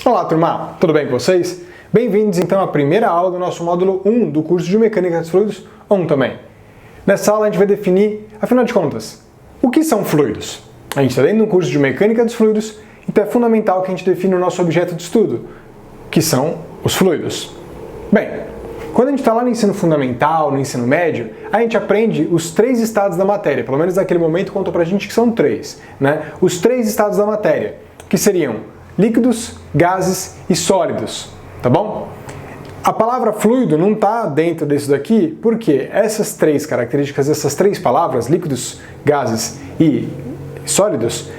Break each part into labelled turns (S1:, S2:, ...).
S1: Olá, turma! Tudo bem com vocês? Bem-vindos então à primeira aula do nosso módulo 1 do curso de Mecânica dos Fluidos, 1 também. Nessa aula a gente vai definir, afinal de contas, o que são fluidos? A gente está dentro de um curso de Mecânica dos Fluidos, então é fundamental que a gente defina o nosso objeto de estudo, que são os fluidos. Bem, quando a gente está lá no ensino fundamental, no ensino médio, a gente aprende os 3 estados da matéria, pelo menos naquele momento contou pra gente que são 3, né? Os 3 estados da matéria, que seriam líquidos, gases e sólidos, tá bom? A palavra fluido não está dentro disso daqui, porque essas 3 características, essas 3 palavras, líquidos, gases e sólidos,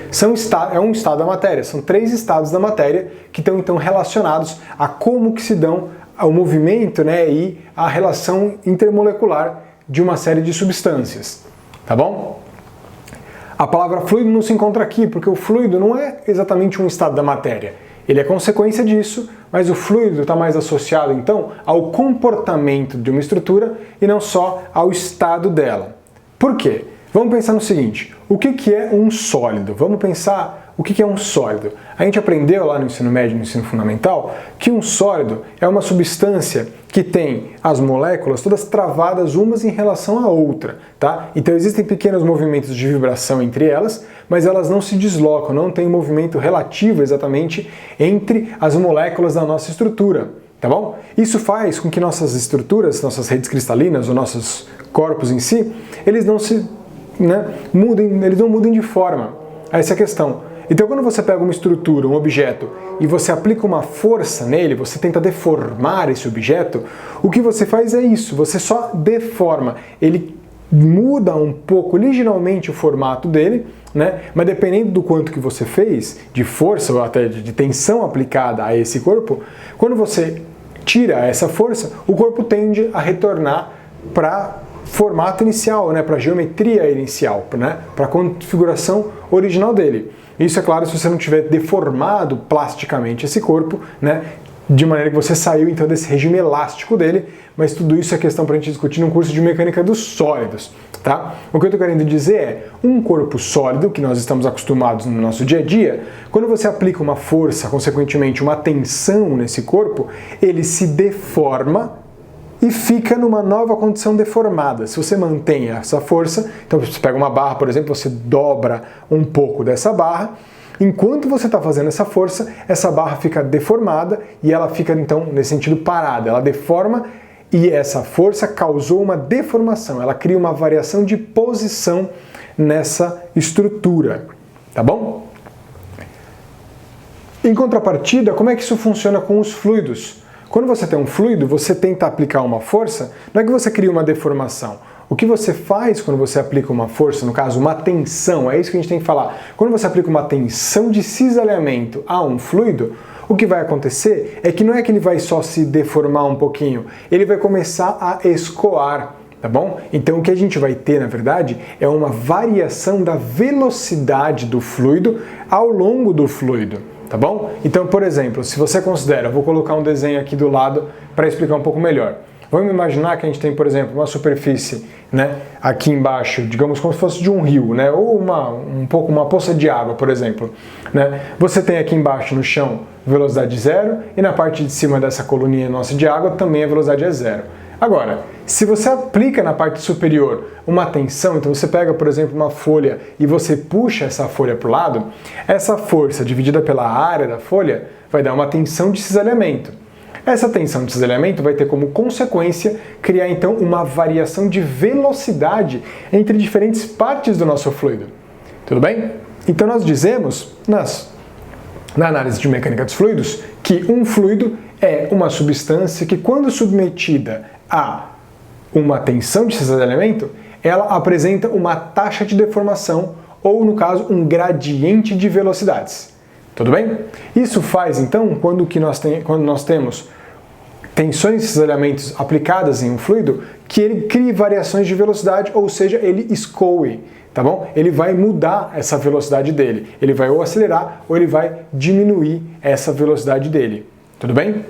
S1: é um estado da matéria, são 3 estados da matéria que estão então relacionados a como que se dão o movimento, né, e a relação intermolecular de uma série de substâncias, tá bom? A palavra fluido não se encontra aqui, porque o fluido não é exatamente um estado da matéria. Ele é consequência disso, mas o fluido está mais associado, então, ao comportamento de uma estrutura e não só ao estado dela. Por quê? Vamos pensar no seguinte, o que é um sólido? Vamos pensar o que é um sólido. A gente aprendeu lá no ensino médio, no ensino fundamental, que um sólido é uma substância que tem as moléculas todas travadas umas em relação à outra, tá? Então existem pequenos movimentos de vibração entre elas, mas elas não se deslocam, não tem um movimento relativo exatamente entre as moléculas da nossa estrutura, tá bom? Isso faz com que nossas estruturas, nossas redes cristalinas, ou nossos corpos em si, eles não mudem de forma. Essa é a questão. Então quando você pega uma estrutura, um objeto, e você aplica uma força nele, você tenta deformar esse objeto, o que você faz é isso, você só deforma. Ele muda um pouco, ligeiramente, o formato dele, né? Mas dependendo do quanto que você fez, de força ou até de tensão aplicada a esse corpo, quando você tira essa força, o corpo tende a retornar para formato inicial, né? Para a geometria inicial, né? Para a configuração original dele. Isso é claro se você não tiver deformado plasticamente esse corpo, né? De maneira que você saiu então desse regime elástico dele, mas tudo isso é questão para a gente discutir num curso de mecânica dos sólidos, tá? O que eu estou querendo dizer é, um corpo sólido, que nós estamos acostumados no nosso dia a dia, quando você aplica uma força, consequentemente uma tensão nesse corpo, ele se deforma e fica numa nova condição deformada. Se você mantém essa força, então você pega uma barra, por exemplo, você dobra um pouco dessa barra, enquanto você está fazendo essa força, essa barra fica deformada e ela fica, então, nesse sentido, parada. Ela deforma e essa força causou uma deformação, ela cria uma variação de posição nessa estrutura, tá bom? Em contrapartida, como é que isso funciona com os fluidos? Quando você tem um fluido, você tenta aplicar uma força, não é que você cria uma deformação. O que você faz quando você aplica uma força, no caso uma tensão, é isso que a gente tem que falar. Quando você aplica uma tensão de cisalhamento a um fluido, o que vai acontecer é que não é que ele vai só se deformar um pouquinho, ele vai começar a escoar, tá bom? Então o que a gente vai ter, na verdade, é uma variação da velocidade do fluido ao longo do fluido. Tá bom? Então, por exemplo, se você considera, vou colocar um desenho aqui do lado para explicar um pouco melhor. Vamos imaginar que a gente tem, por exemplo, uma superfície, né, aqui embaixo, digamos como se fosse de um rio, né, ou uma poça de água, por exemplo. Né? Você tem aqui embaixo no chão velocidade 0 e na parte de cima dessa coluninha nossa de água também a velocidade é 0. Agora, se você aplica na parte superior uma tensão, então você pega, por exemplo, uma folha e você puxa essa folha para o lado, essa força dividida pela área da folha vai dar uma tensão de cisalhamento. Essa tensão de cisalhamento vai ter como consequência criar então uma variação de velocidade entre diferentes partes do nosso fluido. Tudo bem? Então nós dizemos, na análise de mecânica dos fluidos, que um fluido é uma substância que, quando submetida a uma tensão de cisalhamento, ela apresenta uma taxa de deformação, ou no caso, um gradiente de velocidades. Tudo bem? Isso faz, então, quando nós temos tensões de cisalhamentos aplicadas em um fluido, que ele crie variações de velocidade, ou seja, ele escoe, tá bom? Ele vai mudar essa velocidade dele. Ele vai ou acelerar, ou ele vai diminuir essa velocidade dele. Tudo bem?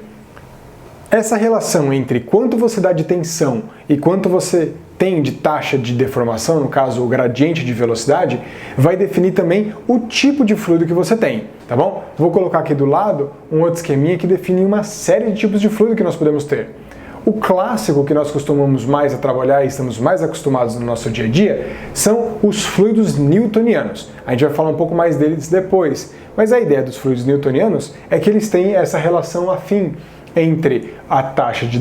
S1: Essa relação entre quanto você dá de tensão e quanto você tem de taxa de deformação, no caso o gradiente de velocidade, vai definir também o tipo de fluido que você tem, tá bom? Vou colocar aqui do lado um outro esqueminha que define uma série de tipos de fluido que nós podemos ter. O clássico que nós costumamos mais a trabalhar e estamos mais acostumados no nosso dia a dia são os fluidos newtonianos. A gente vai falar um pouco mais deles depois, mas a ideia dos fluidos newtonianos é que eles têm essa relação afim entre a taxa de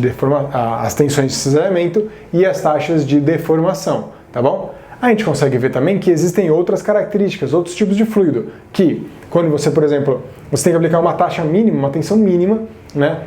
S1: as tensões de cisalhamento e as taxas de deformação, tá bom? A gente consegue ver também que existem outras características, outros tipos de fluido, que quando você, por exemplo, você tem que aplicar uma taxa mínima, uma tensão mínima, né,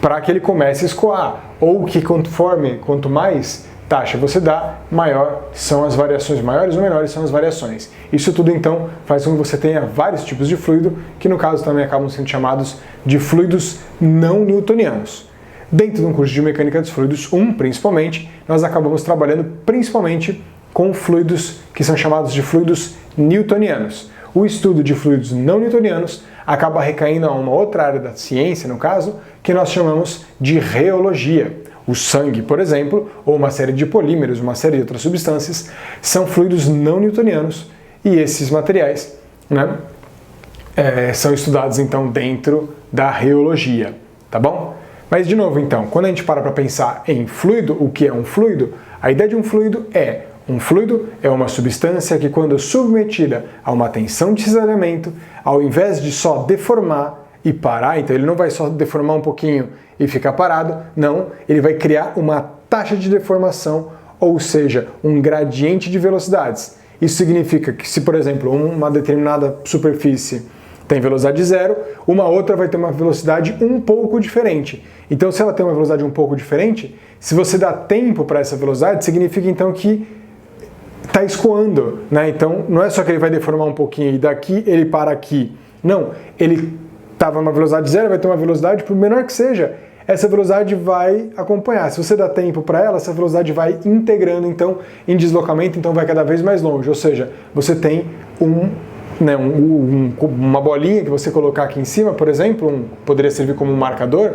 S1: para que ele comece a escoar, ou que quanto mais taxa você dá, maior são as variações, maiores ou menores são as variações. Isso tudo então faz com que você tenha vários tipos de fluido, que no caso também acabam sendo chamados de fluidos não newtonianos. Dentro de um curso de Mecânica dos Fluidos 1, principalmente, nós acabamos trabalhando principalmente com fluidos que são chamados de fluidos newtonianos. O estudo de fluidos não newtonianos acaba recaindo a uma outra área da ciência, no caso, que nós chamamos de reologia. O sangue, por exemplo, ou uma série de polímeros, uma série de outras substâncias, são fluidos não newtonianos e esses materiais, né, são estudados então dentro da reologia, tá bom? Mas de novo então, quando a gente para pensar em fluido, o que é um fluido? A ideia de um fluido é uma substância que, quando submetida a uma tensão de cisalhamento, ao invés de só deformar e parar, então ele não vai só deformar um pouquinho e ficar parado, não, ele vai criar uma taxa de deformação, ou seja, um gradiente de velocidades. Isso significa que se, por exemplo, uma determinada superfície tem velocidade 0, uma outra vai ter uma velocidade um pouco diferente. Então, se ela tem uma velocidade um pouco diferente, se você dá tempo para essa velocidade, significa então que está escoando, né? Então, não é só que ele vai deformar um pouquinho e daqui ele para aqui. Não, ele estava numa velocidade 0, vai ter uma velocidade, por menor que seja, essa velocidade vai acompanhar. Se você dá tempo para ela, essa velocidade vai integrando, então, em deslocamento, então vai cada vez mais longe. Ou seja, você tem uma bolinha que você colocar aqui em cima, por exemplo, poderia servir como um marcador.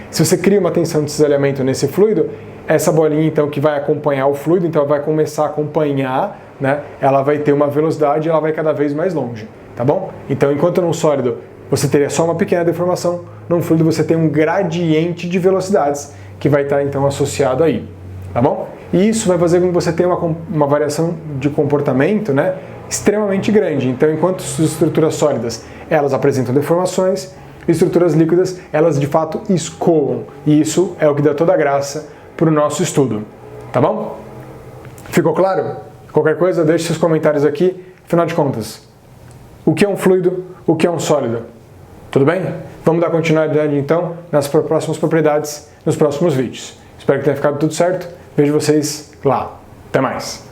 S1: Se você cria uma tensão de cisalhamento nesse fluido, essa bolinha, então, que vai acompanhar o fluido, então ela vai começar a acompanhar, né? Ela vai ter uma velocidade e ela vai cada vez mais longe, tá bom? Então, enquanto num sólido você teria só uma pequena deformação, num fluido você tem um gradiente de velocidades que vai estar, então, associado aí, tá bom? E isso vai fazer com que você tenha uma variação de comportamento, né, extremamente grande. Então, enquanto as estruturas sólidas, elas apresentam deformações, estruturas líquidas, elas de fato escoam. E isso é o que dá toda a graça para o nosso estudo, tá bom? Ficou claro? Qualquer coisa, deixe seus comentários aqui. Afinal de contas, o que é um fluido? O que é um sólido? Tudo bem? Vamos dar continuidade então nas próximas propriedades, nos próximos vídeos. Espero que tenha ficado tudo certo. Vejo vocês lá. Até mais!